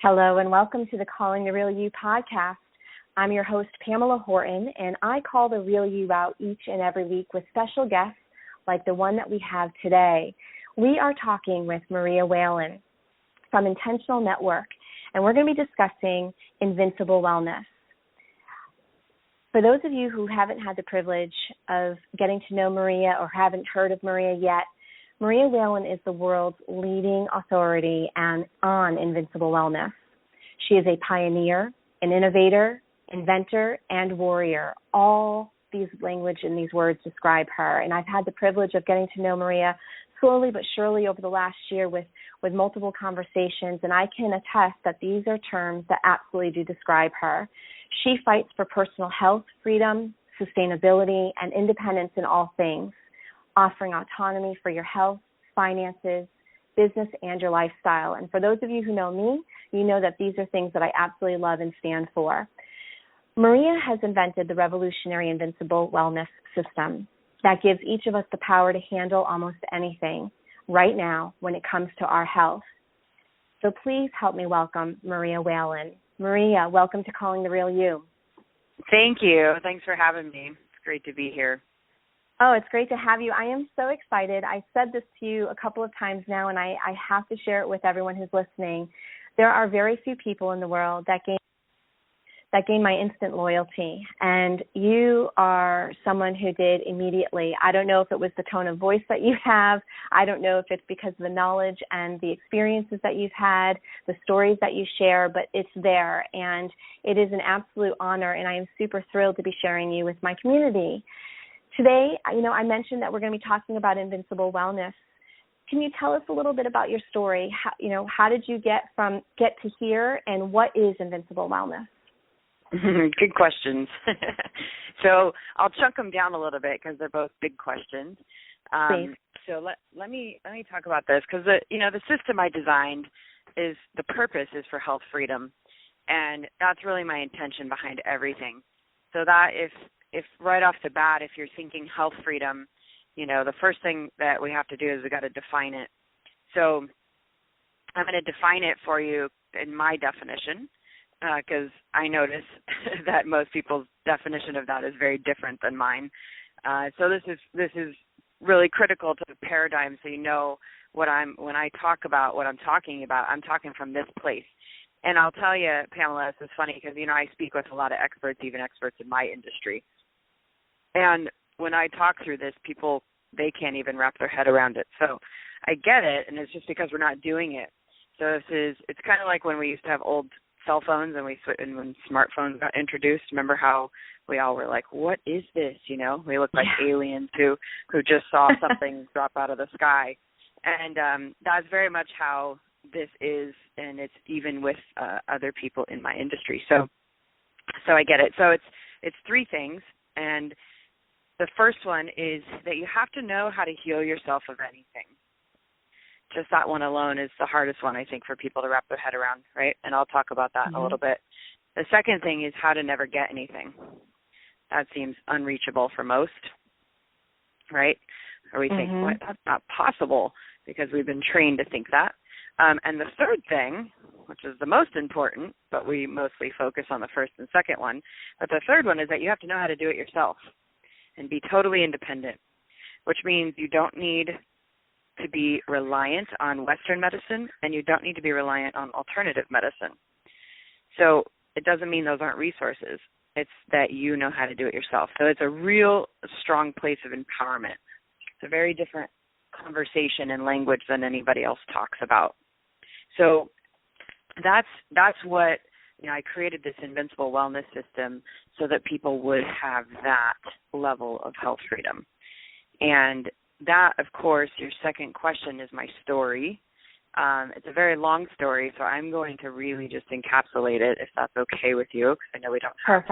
Hello and welcome to the Calling the Real You podcast. I'm your host, Pamella Horton, and I call the real you out each and every week with special guests like the one that we have today. We are talking with Maria Whalen from Intentional Network, and we're going to be discussing Invincible Wellness. For those of you who haven't had the privilege of getting to know Maria or haven't heard of Maria yet, Maria Whalen is the world's leading authority on Invincible Wellness. She is a pioneer, an innovator, inventor, and warrior. All these language and these words describe her. And I've had the privilege of getting to know Maria slowly but surely over the last year with multiple conversations, and I can attest that these are terms that absolutely do describe her. She fights for personal health, freedom, sustainability, and independence in all things, offering autonomy for your health, finances, business, and your lifestyle. And for those of you who know me, you know that these are things that I absolutely love and stand for. Maria has invented the revolutionary Invincible Wellness System that gives each of us the power to handle almost anything right now when it comes to our health. So please help me welcome Maria Whalen. Maria, welcome to Calling the Real You. Thank you. Thanks for having me. It's great to be here. Oh, it's great to have you. I am so excited. I said this to you a couple of times now, and I have to share it with everyone who's listening. There are very few people in the world that gain my instant loyalty, and you are someone who did immediately. I don't know if it was the tone of voice that you have. I don't know if it's because of the knowledge and the experiences that you've had, the stories that you share, but it's there, and it is an absolute honor, and I am super thrilled to be sharing you with my community. Today, I mentioned that we're going to be talking about Invincible Wellness. Can you tell us a little bit about your story? How did you get to here, and what is Invincible Wellness? Good questions. So I'll chunk them down a little bit because they're both big questions. So let me talk about this because the system I designed the purpose is for health freedom, and that's really my intention behind everything. So that if right off the bat, if you're thinking health freedom, the first thing that we have to do is we got to define it. So I'm going to define it for you in my definition because I notice that most people's definition of that is very different than mine. So this is really critical to the paradigm, so you know when I talk about what I'm talking about, I'm talking from this place. And I'll tell you, Pamela, this is funny because I speak with a lot of experts, even experts in my industry. And when I talk through this, people, they can't even wrap their head around it. So I get it, and it's just because we're not doing it. So it's kind of like when we used to have old cell phones and when smartphones got introduced. Remember how we all were like, what is this? We look like aliens who just saw something drop out of the sky. And that's very much how this is, and it's even with other people in my industry. So I get it. So it's three things, and the first one is that you have to know how to heal yourself of anything. Just that one alone is the hardest one, I think, for people to wrap their head around, right? And I'll talk about that in a little bit. The second thing is how to never get anything. That seems unreachable for most, right? Or we think, what? That's not possible because we've been trained to think that. And the third thing, which is the most important, but we mostly focus on the first and second one, but the third one is that you have to know how to do it yourself and be totally independent, which means you don't need to be reliant on Western medicine and you don't need to be reliant on alternative medicine. So it doesn't mean those aren't resources. It's that you know how to do it yourself. So it's a real strong place of empowerment. It's a very different conversation and language than anybody else talks about. So that's what, I created this Invincible Wellness System so that people would have that level of health freedom. And that, of course, your second question is my story. It's a very long story, so I'm going to really just encapsulate it, if that's okay with you, because I know we don't have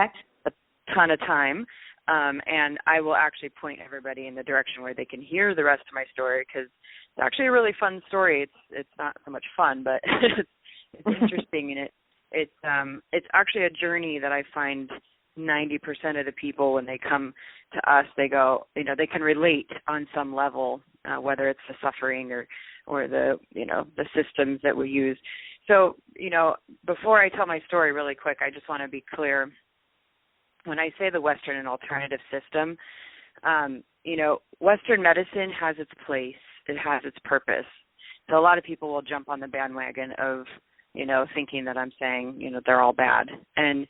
a ton of time. And I will actually point everybody in the direction where they can hear the rest of my story, because it's actually a really fun story. It's not so much fun, but it's interesting, and it's actually a journey that I find 90% of the people, when they come to us, they go, they can relate on some level, whether it's the suffering or or the systems that we use. So, before I tell my story really quick, I just want to be clear. When I say the Western and alternative system, Western medicine has its place. It has its purpose. So a lot of people will jump on the bandwagon of, thinking that I'm saying, they're all bad. And,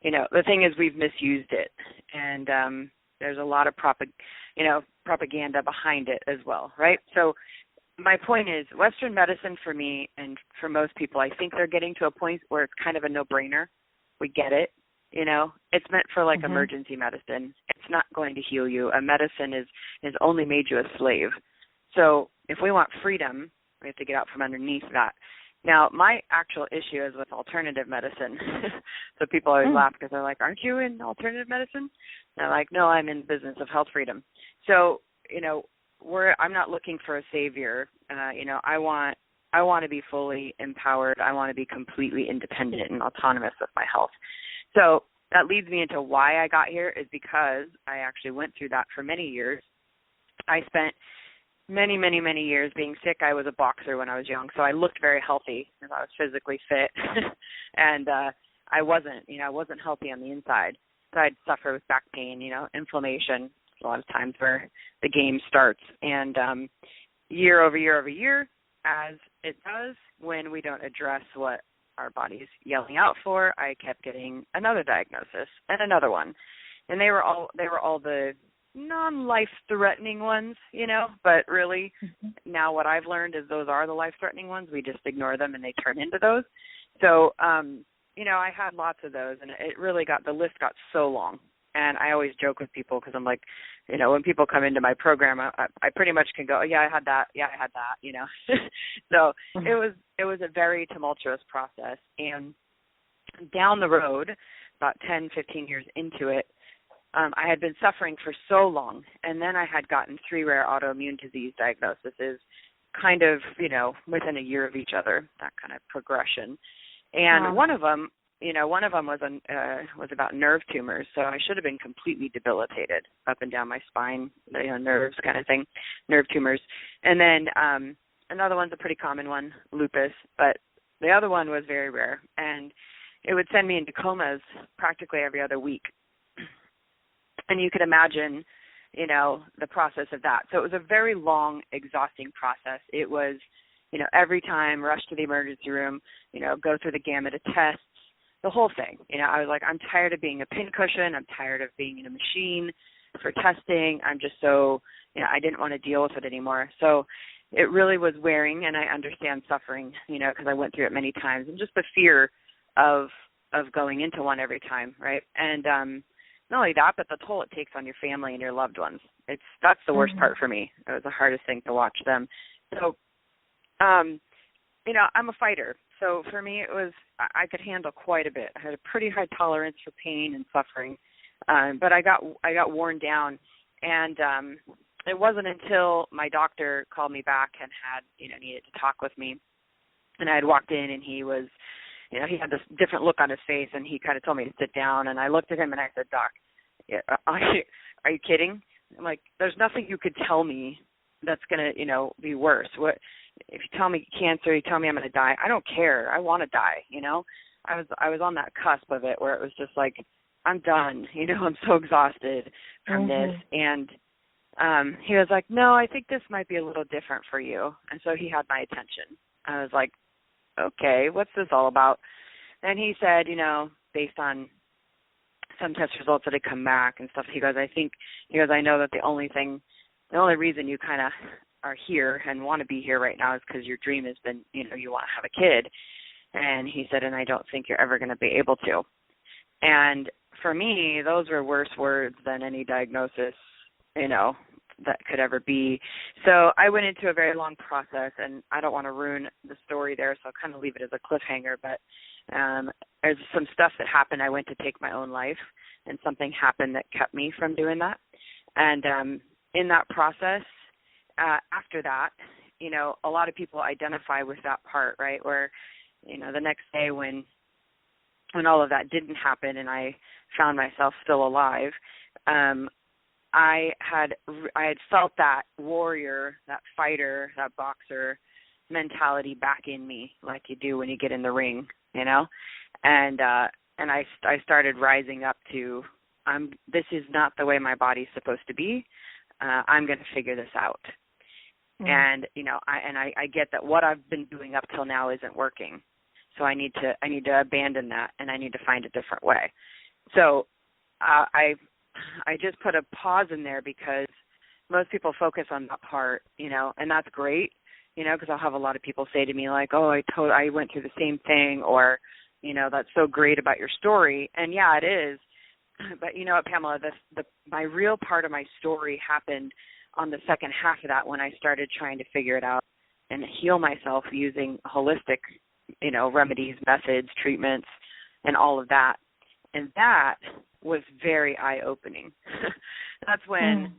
the thing is we've misused it. And there's a lot of propaganda behind it as well, right? So my point is Western medicine for me and for most people, I think they're getting to a point where it's kind of a no-brainer. We get it. It's meant for like emergency medicine. It's not going to heal you. A medicine is only made you a slave. So if we want freedom, we have to get out from underneath that. Now, my actual issue is with alternative medicine. So people always laugh because they're like, aren't you in alternative medicine? And I'm like, no, I'm in the business of health freedom. So, I'm not looking for a savior. I want to be fully empowered. I want to be completely independent and autonomous with my health. So that leads me into why I got here is because I actually went through that for many years. I spent many, many, many years being sick. I was a boxer when I was young, so I looked very healthy because I was physically fit. And I wasn't healthy on the inside. So I'd suffer with back pain, inflammation. A lot of times where the game starts. And year over year over year, as it does, when we don't address what our body's yelling out for, I kept getting another diagnosis and another one. And they were all the non-life-threatening ones, but really now what I've learned is those are the life-threatening ones. We just ignore them and they turn into those. So, I had lots of those, and the list got so long. And I always joke with people because I'm like, when people come into my program, I pretty much can go, yeah, I had that. Yeah, I had that, So it was a very tumultuous process. And down the road, about 10, 15 years into it, I had been suffering for so long. And then I had gotten 3 rare autoimmune disease diagnoses kind of, within a year of each other, that kind of progression. And one of them was about nerve tumors, so I should have been completely debilitated up and down my spine, nerves kind of thing, nerve tumors. And then another one's a pretty common one, lupus, but the other one was very rare, and it would send me into comas practically every other week. And you could imagine, the process of that. So it was a very long, exhausting process. It was, every time rush to the emergency room, go through the gamut of tests, the whole thing. I was like, I'm tired of being a pincushion. I'm tired of being in a machine for testing. I'm just so, I didn't want to deal with it anymore. So it really was wearing, and I understand suffering, because I went through it many times, and just the fear of going into one every time, right? And not only that, but the toll it takes on your family and your loved ones. That's the worst part for me. It was the hardest thing to watch them. So, I'm a fighter. So for me, it was, I could handle quite a bit. I had a pretty high tolerance for pain and suffering, but I got worn down, and it wasn't until my doctor called me back and had, needed to talk with me, and I had walked in, and he was, he had this different look on his face, and he kind of told me to sit down, and I looked at him and I said, Doc, are you kidding? I'm like, there's nothing you could tell me that's going to, be worse. What? If you tell me cancer, you tell me I'm going to die, I don't care. I want to die, I was on that cusp of it where it was just like, I'm done, I'm so exhausted from this. And he was like, no, I think this might be a little different for you. And so he had my attention. I was like, okay, what's this all about? And he said, based on some test results that had come back and stuff, he goes, I know that the only reason you kind of are here and want to be here right now is because your dream has been, you want to have a kid. And he said, and I don't think you're ever going to be able to. And for me, those were worse words than any diagnosis, that could ever be. So I went into a very long process, and I don't want to ruin the story there, so I'll kind of leave it as a cliffhanger. But there's some stuff that happened. I went to take my own life, and something happened that kept me from doing that. And in that process, after that, a lot of people identify with that part, right, where, the next day when all of that didn't happen and I found myself still alive, I had felt that warrior, that fighter, that boxer, mentality back in me, like you do when you get in the ring, you know, and I started rising up to, this is not the way my body's supposed to be. I'm going to figure this out. And, you know, I get that what I've been doing up till now isn't working. So I need to abandon that, and I need to find a different way. So I just put a pause in there because most people focus on that part, you know, and that's great, you know, because I'll have a lot of people say to me like, oh, I went through the same thing, or, you know, that's so great about your story. And yeah, it is. But you know what, Pamela, my real part of my story happened on the second half of that, when I started trying to figure it out and heal myself using holistic, you know, remedies, methods, treatments, and all of that. And that was very eye-opening. That's when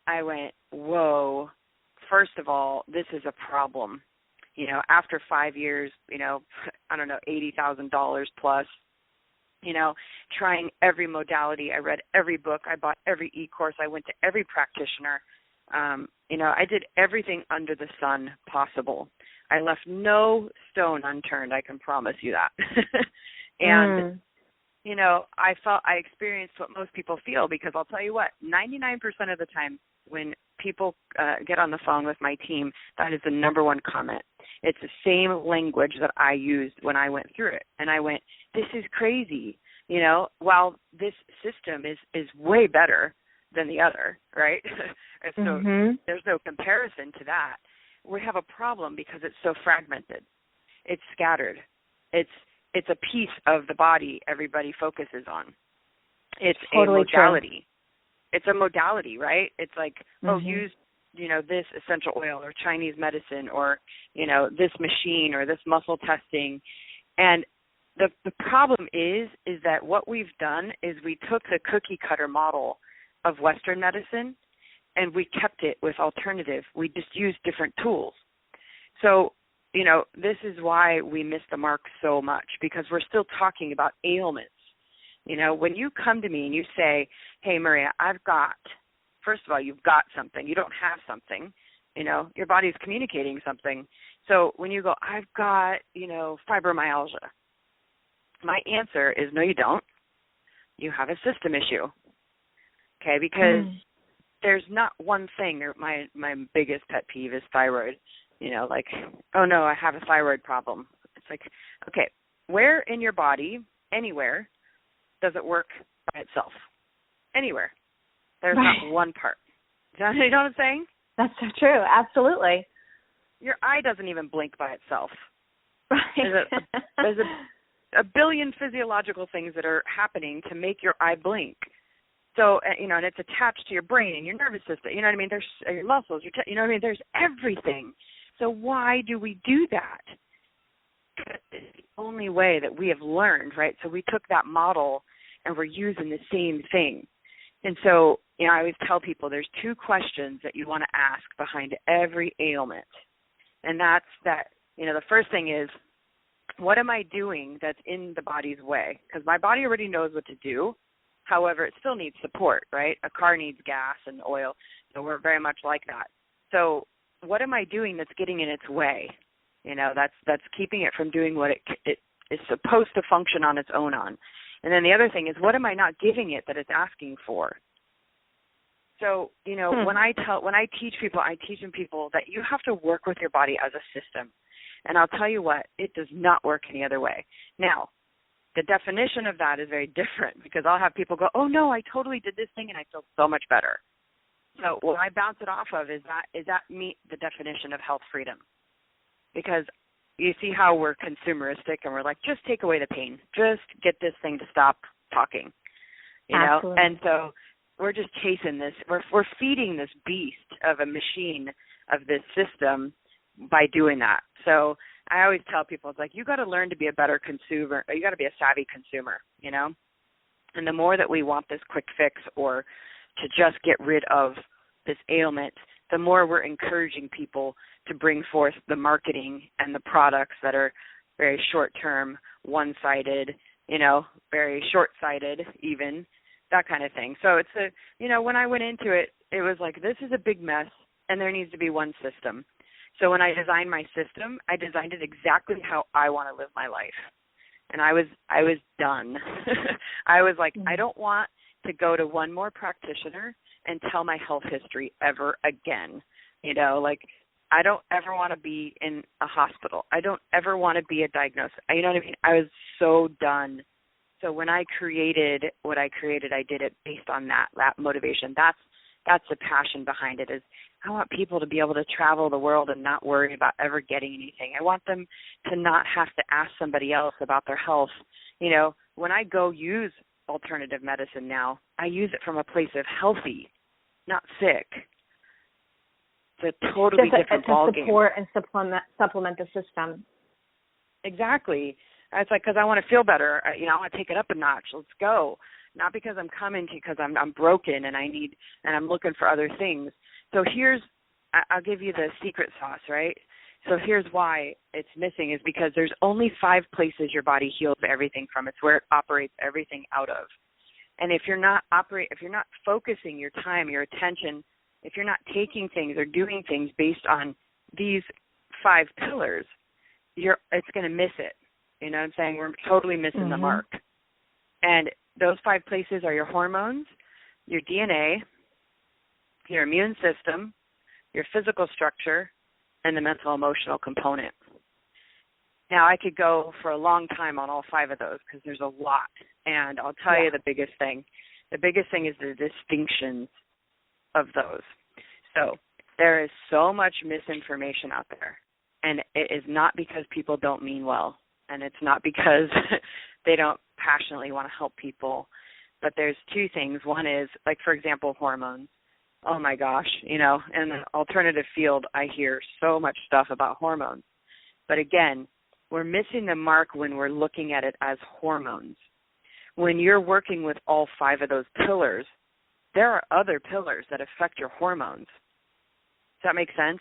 I went, whoa, first of all, this is a problem. You know, after 5 years, you know, I don't know, $80,000 plus, you know, trying every modality. I read every book. I bought every e-course. I went to every practitioner. You know, I did everything under the sun possible. I left no stone unturned, I can promise you that. And, you know, I experienced what most people feel, because I'll tell you what, 99% of the time when people get on the phone with my team, that is the number one comment. It's the same language that I used when I went through it. And I went, this is crazy. You know, while this system is way better than the other, right? So there's no comparison to that. We have a problem because it's so fragmented. It's scattered. It's a piece of the body everybody focuses on. It's totally a modality. True. It's a modality, right? It's like, use, you know, this essential oil or Chinese medicine or, you know, this machine or this muscle testing. And the problem is that what we've done is we took the cookie cutter model of Western medicine and we kept it with alternative. We just used different tools. So, you know, this is why we miss the mark so much, because we're still talking about ailments. You know, when you come to me and you say, hey, Maria, first of all, you've got something. You don't have something. You know, your body's communicating something. So when you go, I've got, you know, fibromyalgia, my answer is no, you don't. You have a system issue. Okay, because there's not one thing. Or my biggest pet peeve is thyroid. You know, like, oh, no, I have a thyroid problem. It's like, okay, where in your body, anywhere, does it work by itself? Anywhere. There's not one part. You know what I'm saying? That's so true. Absolutely. Your eye doesn't even blink by itself. Right. There's a billion physiological things that are happening to make your eye blink. So, you know, and it's attached to your brain and your nervous system. You know what I mean? There's your muscles. You know what I mean? There's everything. So why do we do that? It's the only way that we have learned, right? So we took that model and we're using the same thing. And so, you know, I always tell people there's two questions that you want to ask behind every ailment. And that's that, you know, the first thing is, what am I doing that's in the body's way? Because my body already knows what to do. However, it still needs support, right? A car needs gas and oil. So we're very much like that. So what am I doing that's getting in its way? You know, that's keeping it from doing what it is supposed to function on its own on. And then the other thing is, what am I not giving it that it's asking for? So, you know, when I teach people, I teach people that you have to work with your body as a system. And I'll tell you what, it does not work any other way. Now, the definition of that is very different, because I'll have people go, oh, no, I totally did this thing and I feel so much better. So what I bounce it off of is that meet the definition of health freedom? Because you see how we're consumeristic and we're like, just take away the pain. Just get this thing to stop talking, you know? Absolutely. And so we're just chasing this. We're feeding this beast of a machine of this system by doing that. So I always tell people, it's like, you got to learn to be a better consumer. Or you got to be a savvy consumer, you know? And the more that we want this quick fix or to just get rid of this ailment, the more we're encouraging people to bring forth the marketing and the products that are very short-term, one-sided, you know, very short-sighted even, that kind of thing. So it's you know, when I went into it, it was like, this is a big mess and there needs to be one system. So when I designed my system, I designed it exactly how I want to live my life. And I was done. I was like, I don't want to go to one more practitioner and tell my health history ever again. You know, like, I don't ever want to be in a hospital. I don't ever want to be a diagnosis. You know what I mean? I was so done. So when I created what I created, I did it based on that motivation. That's the passion behind it. Is I want people to be able to travel the world and not worry about ever getting anything. I want them to not have to ask somebody else about their health. You know, when I go use alternative medicine now, I use it from a place of healthy, not sick. It's a totally different ballgame. To support and supplement the system. Exactly. It's like, because I want to feel better. You know, I want to take it up a notch. Let's go. Not because I'm coming to, because I'm broken and I'm looking for other things. So I'll give you the secret sauce, right? So here's why it's missing, is because there's only 5 places your body heals everything from. It's where it operates everything out of. And if you're not focusing your time, your attention, if you're not taking things or doing things based on these 5 pillars, it's going to miss it. You know what I'm saying? We're totally missing the mark. And those 5 places are your hormones, your DNA, your immune system, your physical structure, and the mental emotional component. Now, I could go for a long time on all 5 of those because there's a lot. And I'll tell you the biggest thing. The biggest thing is the distinctions of those. So there is so much misinformation out there. And it is not because people don't mean well. And it's not because they don't passionately want to help people. But there's 2 things. One is, like, for example, hormones. Oh, my gosh, you know, in the alternative field, I hear so much stuff about hormones. But again, we're missing the mark when we're looking at it as hormones. When you're working with all 5 of those pillars, there are other pillars that affect your hormones. Does that make sense?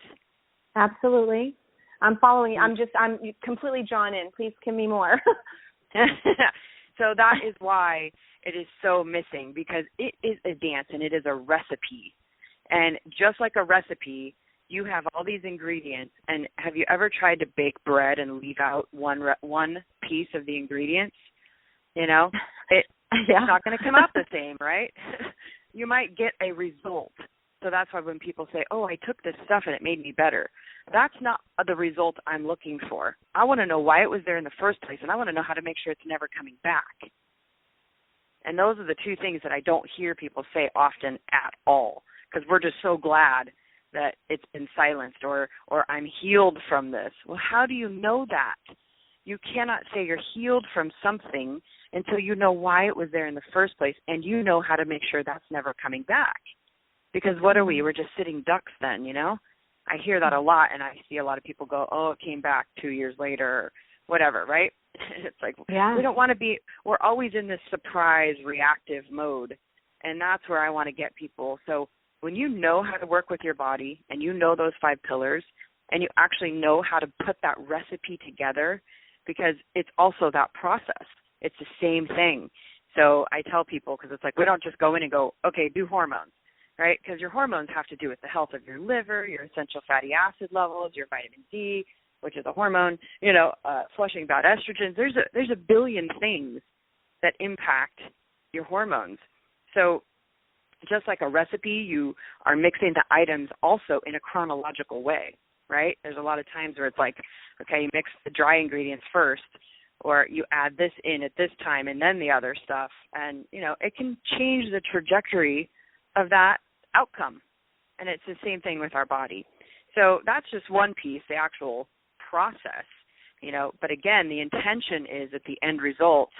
Absolutely. I'm following you. I'm completely drawn in. Please give me more. So that is why it is so missing, because it is a dance and it is a recipe. And just like a recipe, you have all these ingredients. And have you ever tried to bake bread and leave out one piece of the ingredients? You know, it's not going to come out the same, right? You might get a result. So that's why when people say, oh, I took this stuff and it made me better, that's not the result I'm looking for. I want to know why it was there in the first place, and I want to know how to make sure it's never coming back. And those are the 2 things that I don't hear people say often at all, because we're just so glad that it's been silenced or I'm healed from this. Well, how do you know that? You cannot say you're healed from something until you know why it was there in the first place, and you know how to make sure that's never coming back. Because what are we? We're just sitting ducks then, you know? I hear that a lot, and I see a lot of people go, oh, it came back 2 years later or whatever, right? It's like, we don't want to be, we're always in this surprise, reactive mode, and that's where I want to get people. So when you know how to work with your body and you know those 5 pillars and you actually know how to put that recipe together, because it's also that process. It's the same thing. So I tell people, because it's like, we don't just go in and go, okay, do hormones. Right, because your hormones have to do with the health of your liver, your essential fatty acid levels, your vitamin D, which is a hormone, you know, flushing out estrogens. There's a billion things that impact your hormones. So just like a recipe, you are mixing the items also in a chronological way, right? There's a lot of times where it's like, okay, you mix the dry ingredients first, or you add this in at this time and then the other stuff. And, you know, it can change the trajectory of that outcome. And it's the same thing with our body. So that's just one piece, the actual process, you know. But again, the intention is at the end result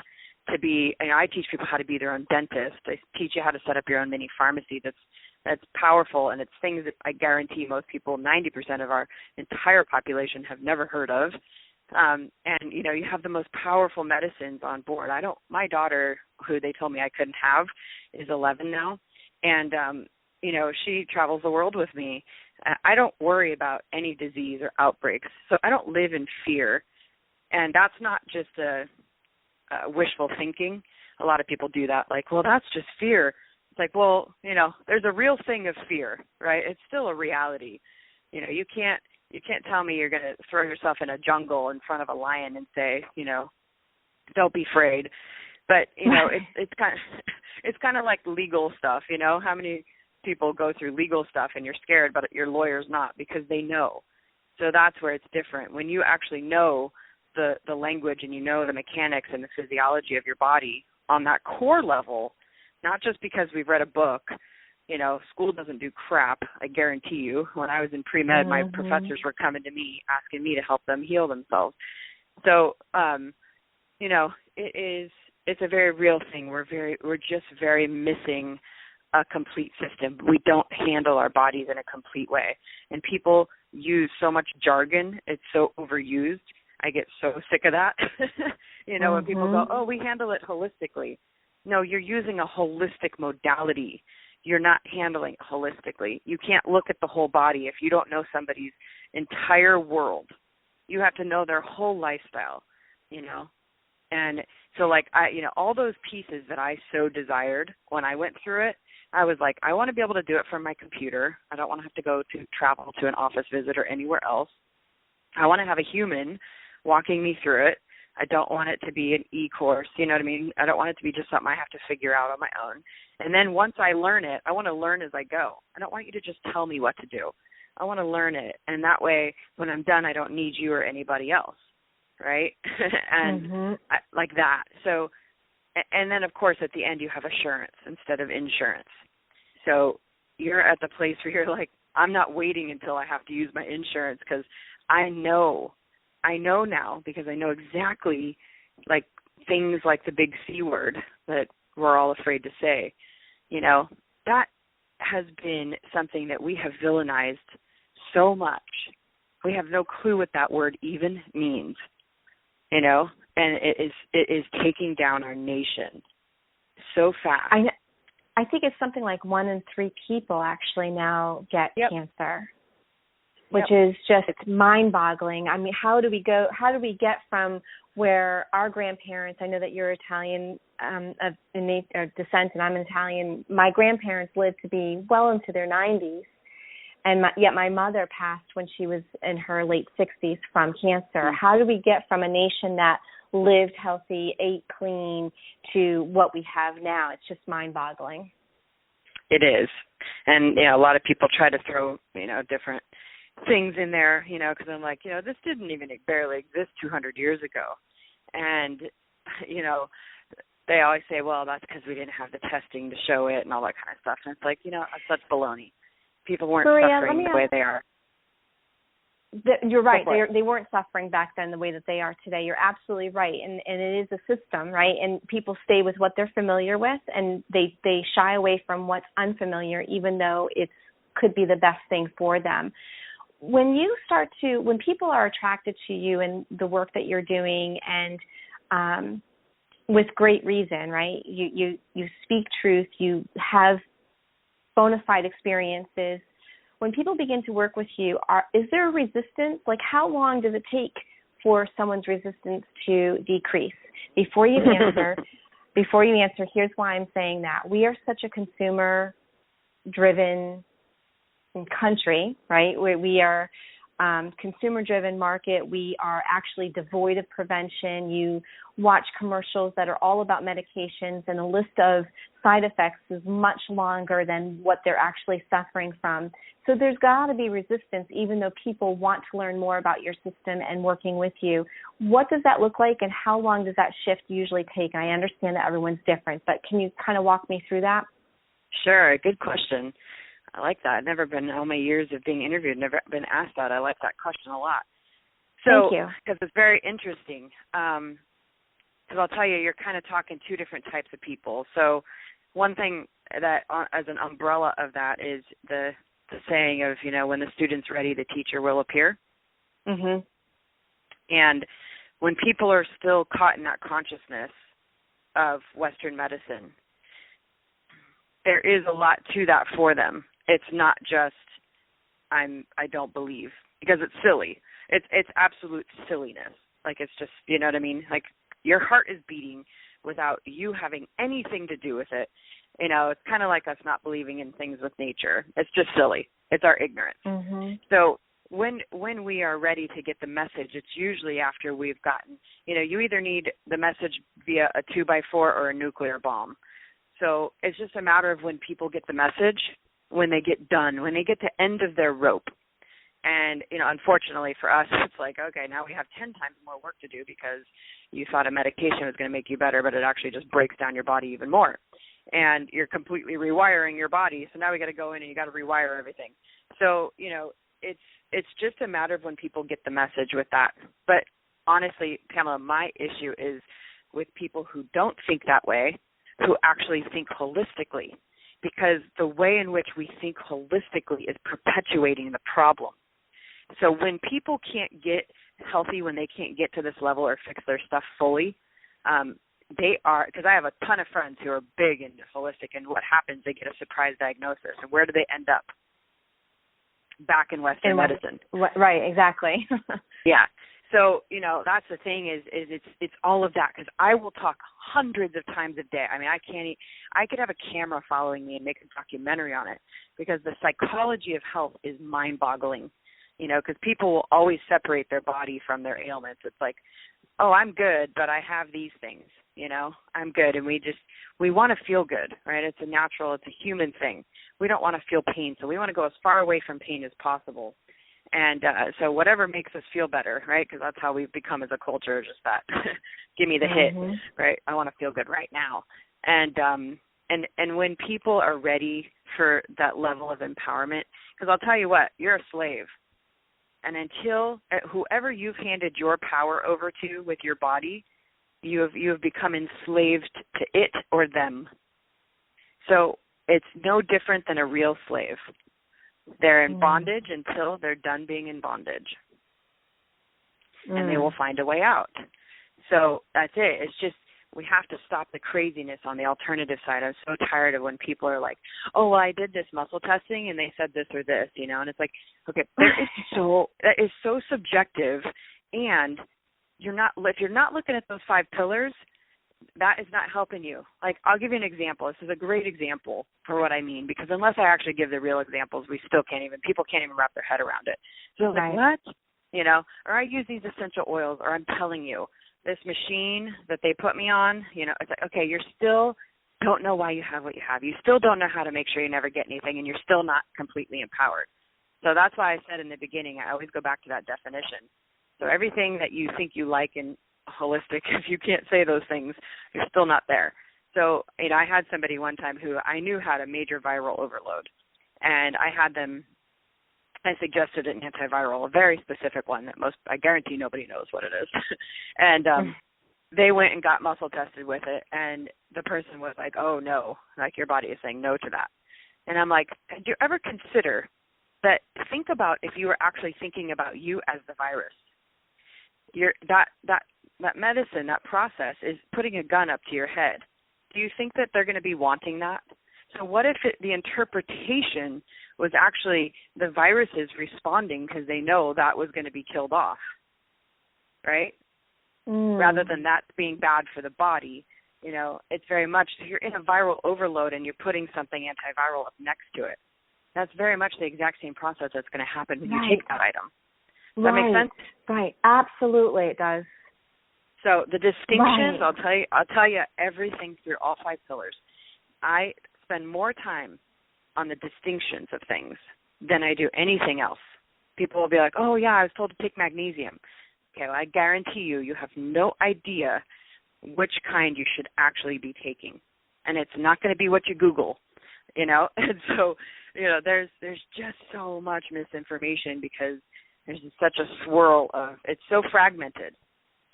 to be, you know, I teach people how to be their own dentist. I teach you how to set up your own mini pharmacy that's powerful, and it's things that I guarantee most people, 90% of our entire population, have never heard of. And, you know, you have the most powerful medicines on board. My daughter, who they told me I couldn't have, is 11 now. And, you know, she travels the world with me. I don't worry about any disease or outbreaks. So I don't live in fear. And that's not just a wishful thinking. A lot of people do that, like, well, that's just fear. It's like, well, you know, there's a real thing of fear, right? It's still a reality. You know, you can't You can't tell me you're going to throw yourself in a jungle in front of a lion and say, don't be afraid. But, it's kind of like legal stuff, how many people go through legal stuff and you're scared, but your lawyer's not because they know. So that's where it's different. When you actually know the language and you know the mechanics and the physiology of your body on that core level, not just because we've read a book, school doesn't do crap, I guarantee you. When I was in pre-med, my professors were coming to me asking me to help them heal themselves. So, it's a very real thing. We're just very missing a complete system. We don't handle our bodies in a complete way. And people use so much jargon. It's so overused. I get so sick of that. When people go, oh, we handle it holistically. No, you're using a holistic modality. You're not handling it holistically. You can't look at the whole body if you don't know somebody's entire world. You have to know their whole lifestyle, And so, all those pieces that I so desired when I went through it, I was like, I want to be able to do it from my computer. I don't want to have to go to travel to an office visit or anywhere else. I want to have a human walking me through it. I don't want it to be an e-course, you know what I mean? I don't want it to be just something I have to figure out on my own. And then once I learn it, I want to learn as I go. I don't want you to just tell me what to do. I want to learn it. And that way, when I'm done, I don't need you or anybody else, right? And like that. So, and then, of course, at the end, you have assurance instead of insurance. So you're at the place where you're like, I'm not waiting until I have to use my insurance because I know now because I know exactly things like the big C word that we're all afraid to say, that has been something that we have villainized so much. We have no clue what that word even means, and it is taking down our nation so fast. I think it's something like 1 in 3 people actually now get cancer. Which is just mind-boggling. I mean, how do we get from where our grandparents, I know that you're Italian of descent and I'm Italian, my grandparents lived to be well into their 90s, and yet my mother passed when she was in her late 60s from cancer. How do we get from a nation that lived healthy, ate clean, to what we have now? It's just mind-boggling. It is. And, a lot of people try to throw, different things in there, because I'm like, this didn't even barely exist 200 years ago. And, they always say, well, that's because we didn't have the testing to show it and all that kind of stuff. And it's like, that's baloney. People weren't suffering the way they are. You're right. They weren't suffering back then the way that they are today. You're absolutely right. And it is a system, right? And people stay with what they're familiar with, and they shy away from what's unfamiliar, even though it could be the best thing for them. When people are attracted to you and the work that you're doing, and with great reason, right? You speak truth, you have bona fide experiences. When people begin to work with you, is there a resistance? Like, how long does it take for someone's resistance to decrease? Before you answer, here's why I'm saying that. We are such a consumer-driven country, right? We are consumer-driven market. We are actually devoid of prevention. You watch commercials that are all about medications, and the list of side effects is much longer than what they're actually suffering from. So there's got to be resistance, even though people want to learn more about your system and working with you. What does that look like, and how long does that shift usually take? And I understand that everyone's different, but can you kind of walk me through that? Sure. Good question. I like that. I've never been, all my years of being interviewed, never been asked that. I like that question a lot. So, thank you. Because it's very interesting. Because I'll tell you, you're kind of talking two different types of people. So one thing that, as an umbrella of that, is the saying of, when the student's ready, the teacher will appear. Mm-hmm. And when people are still caught in that consciousness of Western medicine, there is a lot to that for them. It's not just I don't believe, because it's silly. It's absolute silliness. Like, it's just, you know what I mean? Like, your heart is beating without you having anything to do with it. It's kind of like us not believing in things with nature. It's just silly. It's our ignorance. Mm-hmm. So when we are ready to get the message, it's usually after we've gotten, you either need the message via a 2x4 or a nuclear bomb. So it's just a matter of when people get the message, when they get done, when they get to end of their rope. And, unfortunately for us, it's like, okay, now we have 10 times more work to do because you thought a medication was going to make you better, but it actually just breaks down your body even more. And you're completely rewiring your body. So now we got to go in and you got to rewire everything. So, it's just a matter of when people get the message with that. But honestly, Pamela, my issue is with people who don't think that way, who actually think holistically, because the way in which we think holistically is perpetuating the problem. So when people can't get healthy, when they can't get to this level or fix their stuff fully, they are, because I have a ton of friends who are big into holistic, and what happens, they get a surprise diagnosis, and where do they end up? Back in Western medicine. Right, exactly. Yeah. So, that's the thing is it's all of that, because I will talk hundreds of times a day. I mean, I could have a camera following me and make a documentary on it, because the psychology of health is mind-boggling, because people will always separate their body from their ailments. It's like, oh, I'm good, but I have these things, I'm good. And we want to feel good, right? It's a human thing. We don't want to feel pain, so we want to go as far away from pain as possible. And so whatever makes us feel better, right? Because that's how we've become as a culture, just that, give me the hit, right? I want to feel good right now. And when people are ready for that level of empowerment, because I'll tell you what, you're a slave. And until whoever you've handed your power over to with your body, you have become enslaved to it or them. So it's no different than a real slave. They're in bondage until they're done being in bondage. And they will find a way out. So that's it. It's just we have to stop the craziness on the alternative side. I'm so tired of when people are like, oh, well, I did this muscle testing and they said this or this, and it's like, okay, that is so subjective, and if you're not looking at those 5 pillars, that is not helping you. Like, I'll give you an example. This is a great example for what I mean, because unless I actually give the real examples, people can't even wrap their head around it. So like, what? Or I use these essential oils, or I'm telling you, this machine that they put me on, it's like, okay, you're still don't know why you have what you have. You still don't know how to make sure you never get anything, and you're still not completely empowered. So that's why I said in the beginning, I always go back to that definition. So everything that you think you like in holistic, if you can't say those things, you're still not there. So, I had somebody one time who I knew had a major viral overload, and I suggested an antiviral, a very specific one that I guarantee nobody knows what it is. And they went and got muscle tested with it, and the person was like, oh, no, like your body is saying no to that. And I'm like, do you ever consider that, think about if you were actually thinking about you as the virus. That medicine, that process is putting a gun up to your head. Do you think that they're going to be wanting that? So what if the interpretation was actually the viruses responding because they know that was going to be killed off, right? Rather than that being bad for the body, it's very much, if you're in a viral overload and you're putting something antiviral up next to it, that's very much the exact same process that's going to happen when you take that item. Does that make sense? Right. Absolutely, it does. So the distinctions, I'll tell you everything through all 5 pillars. I spend more time on the distinctions of things than I do anything else. People will be like, oh, yeah, I was told to take magnesium. Okay, well, I guarantee you have no idea which kind you should actually be taking. And it's not going to be what you Google, And so, there's just so much misinformation because there's such a swirl of, it's so fragmented.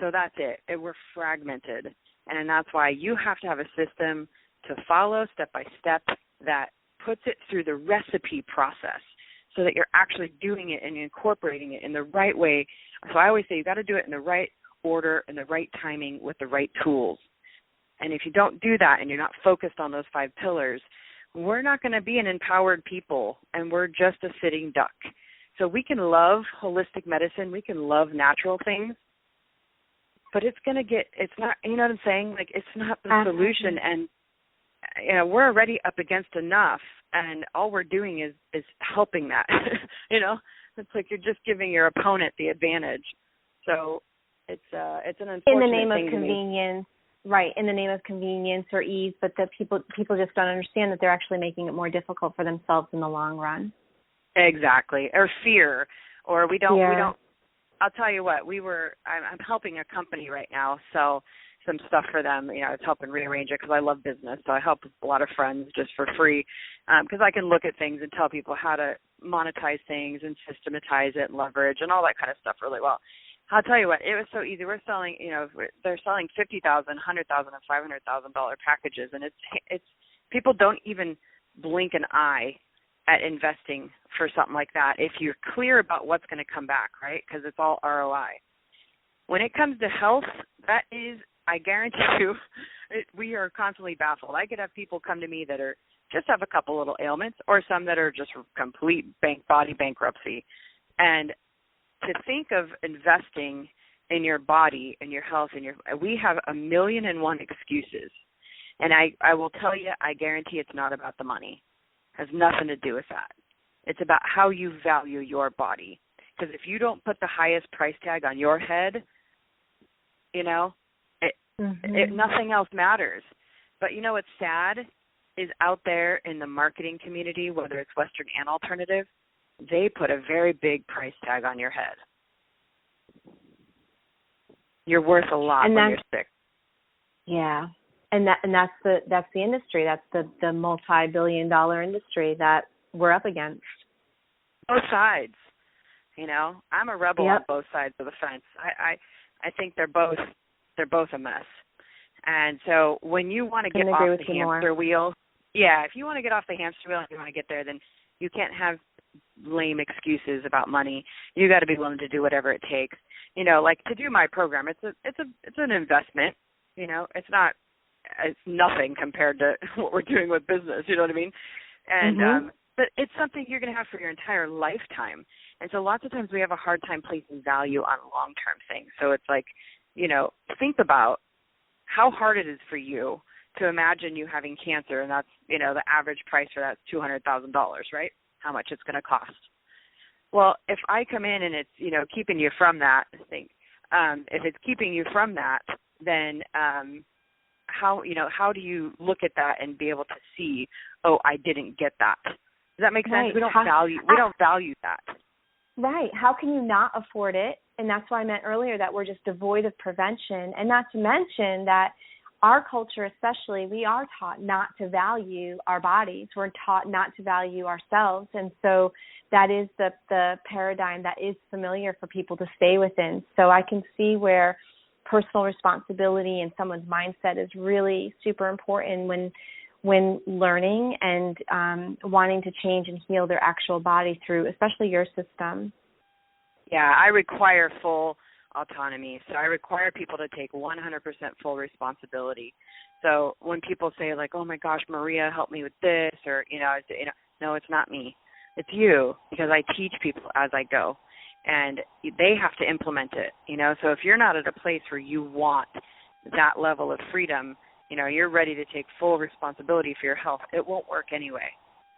So that's it. We're fragmented. And that's why you have to have a system to follow step by step that puts it through the recipe process so that you're actually doing it and incorporating it in the right way. So I always say you got to do it in the right order, in the right timing, with the right tools. And if you don't do that and you're not focused on those 5 pillars, we're not going to be an empowered people, and we're just a sitting duck. So we can love holistic medicine, we can love natural things, but it's not, you know what I'm saying? Like, it's not the solution. And, we're already up against enough, and all we're doing is helping that, It's like you're just giving your opponent the advantage. So it's an unfortunate in the name thing of convenience, right? In the name of convenience or ease, but the people just don't understand that they're actually making it more difficult for themselves in the long run. Exactly, or fear, or we don't. I'll tell you what, I'm helping a company right now sell some stuff for them. You know, I was helping rearrange it because I love business, so I help a lot of friends just for free because I can look at things and tell people how to monetize things and systematize it and leverage and all that kind of stuff really well. I'll tell you what, it was so easy. We're selling, they're selling $50,000, $100,000, and $500,000 packages, and it's people don't even blink an eye at investing for something like that if you're clear about what's going to come back, right? Because it's all ROI. When it comes to health, that is, I guarantee you, we are constantly baffled. I could have people come to me that are just have a couple little ailments, or some that are just complete body bankruptcy. And to think of investing in your body and your health, we have 1,000,001 excuses. And I will tell you, I guarantee it's not about the money. It has nothing to do with that. It's about how you value your body. Because if you don't put the highest price tag on your head, nothing else matters. But what's sad is out there in the marketing community, whether it's Western and alternative, they put a very big price tag on your head. You're worth a lot when you're sick. Yeah. And that's the industry. That's the multi-billion-dollar industry that we're up against. Both sides. I'm a rebel on both sides of the fence. I think they're both a mess. And so when you want to get off the hamster wheel, if you want to get off the hamster wheel and you want to get there, then you can't have lame excuses about money. You got to be willing to do whatever it takes. Like to do my program, it's an investment. It's nothing compared to what we're doing with business. You know what I mean? And but it's something you're going to have for your entire lifetime. And so lots of times we have a hard time placing value on long-term things. So it's like, think about how hard it is for you to imagine you having cancer, and that's, the average price for that's $200,000, right? How much it's going to cost. Well, if I come in and it's, keeping you from that, if it's keeping you from that, then how do you look at that and be able to see, oh, I didn't get that? Does that make sense? Right. We don't value that. Right. How can you not afford it? And that's why I meant earlier that we're just devoid of prevention. And not to mention that our culture especially, we are taught not to value our bodies. We're taught not to value ourselves. And so that is the paradigm that is familiar for people to stay within. So I can see where personal responsibility and someone's mindset is really super important when learning and wanting to change and heal their actual body through, especially your system. Yeah, I require full autonomy. So I require people to take 100% full responsibility. So when people say like, oh my gosh, Maria, help me with this, or, no, it's not me. It's you, because I teach people as I go. And they have to implement it, So if you're not at a place where you want that level of freedom, you're ready to take full responsibility for your health, it won't work anyway,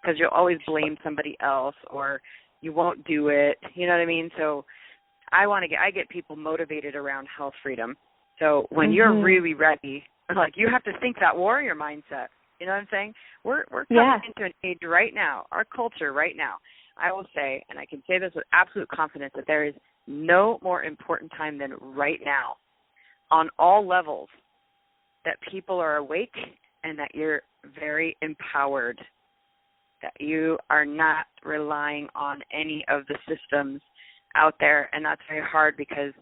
because you'll always blame somebody else or you won't do it. You know what I mean? So I get people motivated around health freedom. So when you're really ready, like you have to think that warrior mindset. You know what I'm saying? We're coming into an age right now, our culture right now. I will say, and I can say this with absolute confidence, that there is no more important time than right now on all levels that people are awake and that you're very empowered, that you are not relying on any of the systems out there. And that's very hard because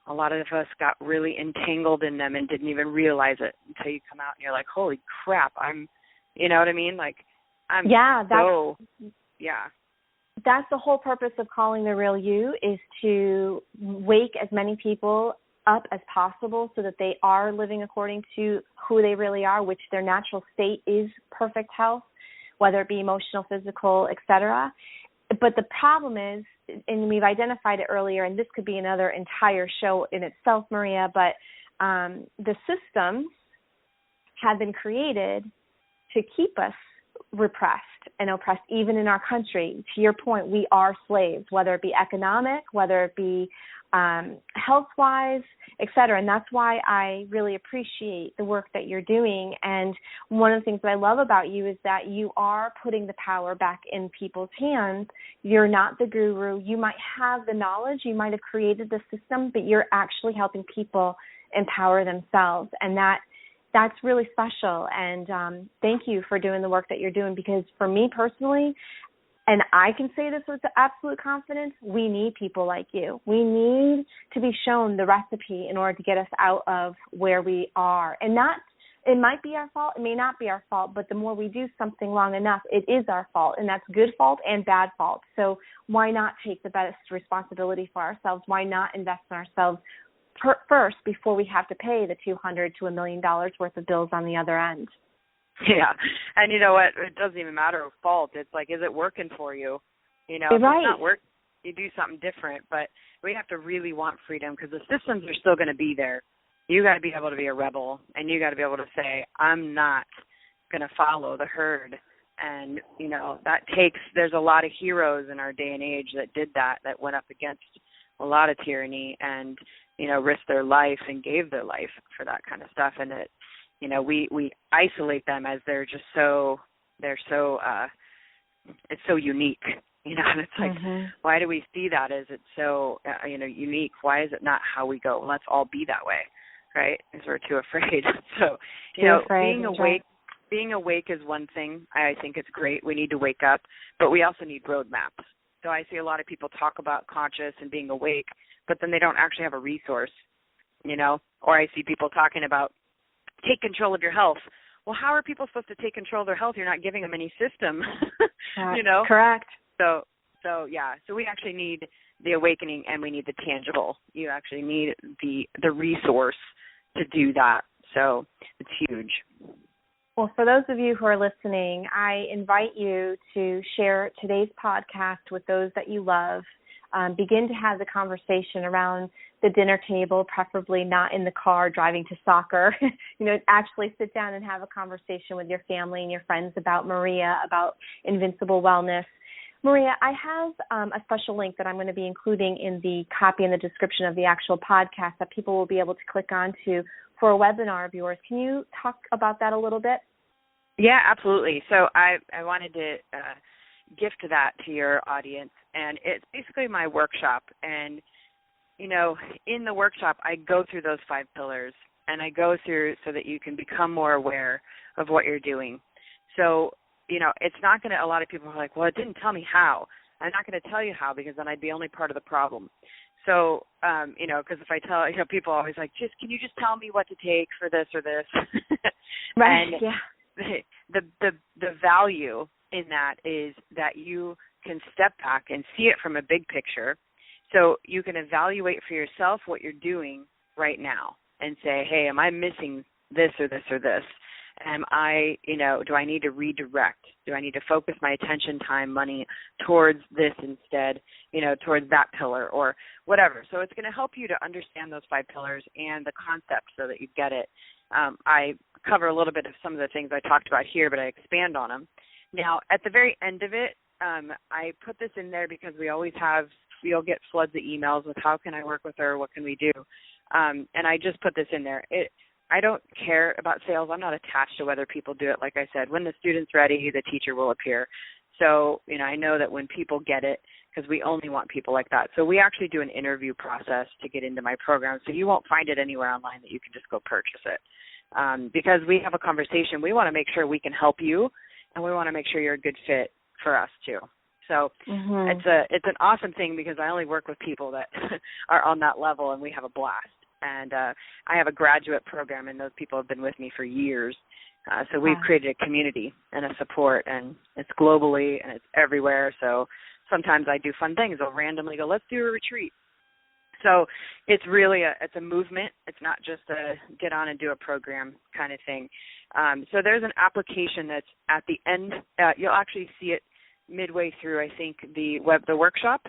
a lot of us got really entangled in them and didn't even realize it until you come out and you're like, holy crap, you know what I mean? Like, That's the whole purpose of calling the real you, is to wake as many people up as possible so that they are living according to who they really are, which their natural state is perfect health, whether it be emotional, physical, etc. But the problem is, and we've identified it earlier, and this could be another entire show in itself, Maria, but the systems have been created to keep us repressed and oppressed even in our country. To your point, we are slaves, whether it be economic, whether it be health-wise, et cetera. And that's why I really appreciate the work that you're doing. And one of the things that I love about you is that you are putting the power back in people's hands. You're not the guru. You might have the knowledge. You might have created the system, but you're actually helping people empower themselves. And that's really special. And thank you for doing the work that you're doing, because for me personally, and I can say this with absolute confidence, we need people like you. We need to be shown the recipe in order to get us out of where we are. And it might be our fault, it may not be our fault, but the more we do something long enough, it is our fault, and that's good fault and bad fault. So why not take the best responsibility for ourselves? Why not invest in ourselves first before we have to pay the $200,000 to $1 million worth of bills on the other end? Yeah, and you know what? It doesn't even matter fault. It's like, is it working for you? You know, right. If it's not working, you do something different. But we have to really want freedom, because the systems are still going to be there. You got to be able to be a rebel, and you got to be able to say, I'm not going to follow the herd. And, you know, there's a lot of heroes in our day and age that did that went up against a lot of tyranny and, you know, risked their life and gave their life for that kind of stuff. And it, you know, we isolate them as it's so unique, you know, and it's like, why do we see that as it's so, unique? Why is it not how we go? Well, let's all be that way, right? Because we're too afraid. So, being awake is one thing. I think it's great. We need to wake up, but we also need roadmaps. So I see a lot of people talk about conscious and being awake, but then they don't actually have a resource, you know, or I see people talking about take control of your health. Well, how are people supposed to take control of their health? You're not giving them any system, you know? Correct. So we actually need the awakening, and we need the tangible. You actually need the resource to do that. So it's huge. Well, for those of you who are listening, I invite you to share today's podcast with those that you love. Begin to have the conversation around the dinner table, preferably not in the car driving to soccer. Actually sit down and have a conversation with your family and your friends about Maria, about Invincible Wellness. Maria, I have a special link that I'm going to be including in the copy in the description of the actual podcast that people will be able to click onto for a webinar of yours. Can you talk about that a little bit? Yeah, absolutely. So I wanted to gift that to your audience, and it's basically my workshop. And, you know, in the workshop, I go through those 5 pillars, and I go through so that you can become more aware of what you're doing. So, you know, it's not going to, a lot of people are like, well, it didn't tell me how. I'm not going to tell you how, because then I'd be only part of the problem. So, because if I tell, people are always like, can you just tell me what to take for this or this? Right, and yeah. The value in that is that you can step back and see it from a big picture, so you can evaluate for yourself what you're doing right now and say, hey, am I missing this or this or this? Am I, do I need to redirect? Do I need to focus my attention, time, money towards this instead, towards that pillar or whatever? So it's going to help you to understand those 5 pillars and the concept so that you get it. I cover a little bit of some of the things I talked about here, but I expand on them. Now, at the very end of it, I put this in there because you'll get floods of emails with how can I work with her, what can we do? And I just put this in there. I don't care about sales. I'm not attached to whether people do it. Like I said, when the student's ready, the teacher will appear. So, I know that when people get it, because we only want people like that. So we actually do an interview process to get into my program. So you won't find it anywhere online that you can just go purchase it. Because we have a conversation. We want to make sure we can help you, and we want to make sure you're a good fit for us too. So it's an awesome thing, because I only work with people that are on that level, and we have a blast. And I have a graduate program, and those people have been with me for years. So we've created a community and a support, and it's globally and it's everywhere. So sometimes I do fun things. I'll randomly go, let's do a retreat. So it's really it's a movement. It's not just a get on and do a program kind of thing. So there's an application that's at the end. You'll actually see it midway through, I think, the workshop.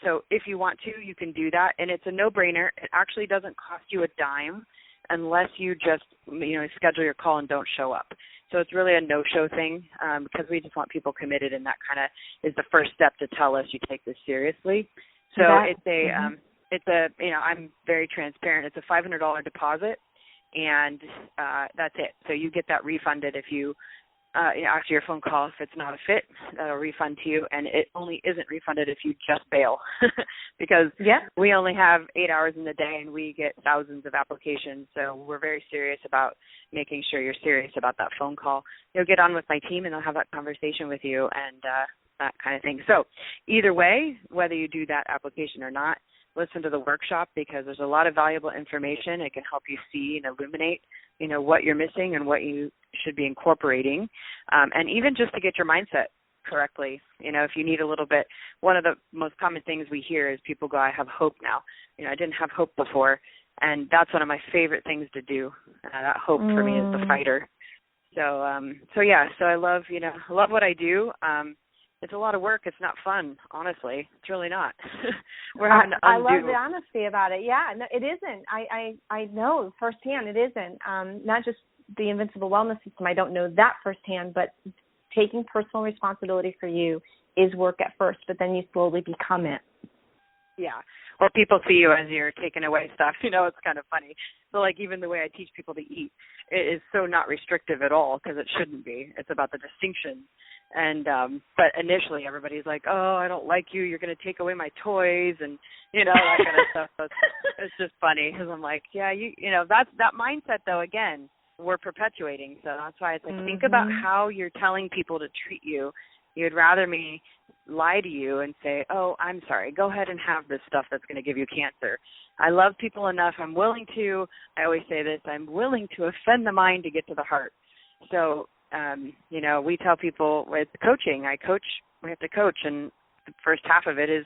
So if you want to, you can do that, and it's a no-brainer. It actually doesn't cost you a dime unless you just, schedule your call and don't show up. So it's really a no-show thing because we just want people committed, and that kind of is the first step to tell us you take this seriously. So it's I'm very transparent. It's a $500 deposit, and that's it. So you get that refunded if you after your phone call, if it's not a fit, that'll refund to you, and it only isn't refunded if you just bail because we only have 8 hours in the day and we get thousands of applications, so we're very serious about making sure you're serious about that phone call. You'll get on with my team and they'll have that conversation with you and that kind of thing. So either way, whether you do that application or not, listen to the workshop because there's a lot of valuable information. It can help you see and illuminate, what you're missing and what you should be incorporating, and even just to get your mindset correctly. If you need a little bit, one of the most common things we hear is people go, I have hope now. I didn't have hope before, and that's one of my favorite things to do. That hope for me is the fighter. So I love, I love what I do. It's a lot of work. It's not fun, honestly. It's really not. We're having to undo. I love the honesty about it. Yeah, no, it isn't. I know firsthand it isn't. Not just the Invincible Wellness System. I don't know that firsthand, but taking personal responsibility for you is work at first, but then you slowly become it. Yeah. Well, people see you as you're taking away stuff. It's kind of funny. So, even the way I teach people to eat, it is so not restrictive at all because it shouldn't be. It's about the distinction. And but initially everybody's like, oh, I don't like you. You're going to take away my toys and, that kind of stuff. So it's just funny because I'm like, yeah, that's that mindset, though, again, we're perpetuating. So that's why it's like, think about how you're telling people to treat you. You'd rather me lie to you and say, oh, I'm sorry, go ahead and have this stuff that's going to give you cancer. I love people enough. I'm willing to, I always say this, I'm willing to offend the mind to get to the heart. So, we tell people with coaching, we have to coach, and the first half of it is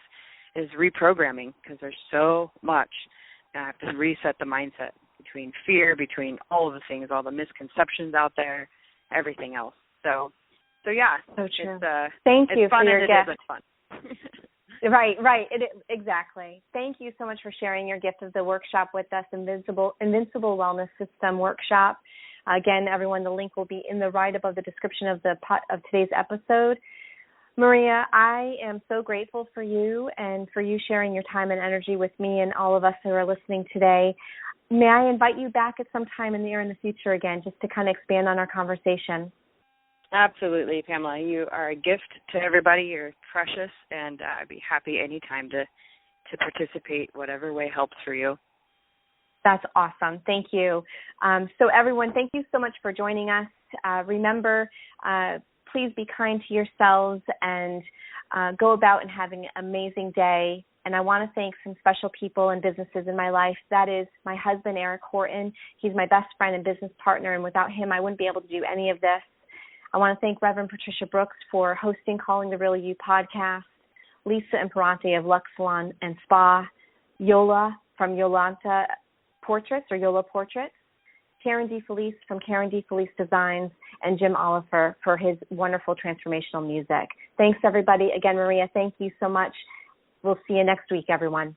reprogramming because there's so much. I have to reset the mindset between fear, between all of the things, all the misconceptions out there, everything else. So yeah. So true. Thank you for your gift. It's fun. Right. Exactly. Thank you so much for sharing your gift of the workshop with us, Invincible Wellness System workshop. Again, everyone, the link will be in the right above the description of today's episode. Maria, I am so grateful for you and for you sharing your time and energy with me and all of us who are listening today. May I invite you back at some time in the future again, just to kind of expand on our conversation? Absolutely, Pamela. You are a gift to everybody. You're precious, and I'd be happy anytime to participate, whatever way helps for you. That's awesome. Thank you. So everyone, thank you so much for joining us. Remember, please be kind to yourselves and go about and having an amazing day. And I want to thank some special people and businesses in my life. That is my husband, Eric Horton. He's my best friend and business partner, and without him, I wouldn't be able to do any of this. I want to thank Reverend Patricia Brooks for hosting Calling the Real You podcast, Lisa Imperante of Lux Salon and Spa, Yola from Yolanta Portraits or Yola Portraits, Karen DeFelice from Karen DeFelice Designs, and Jim Oliver for his wonderful transformational music. Thanks, everybody. Again, Maria, thank you so much. We'll see you next week, everyone.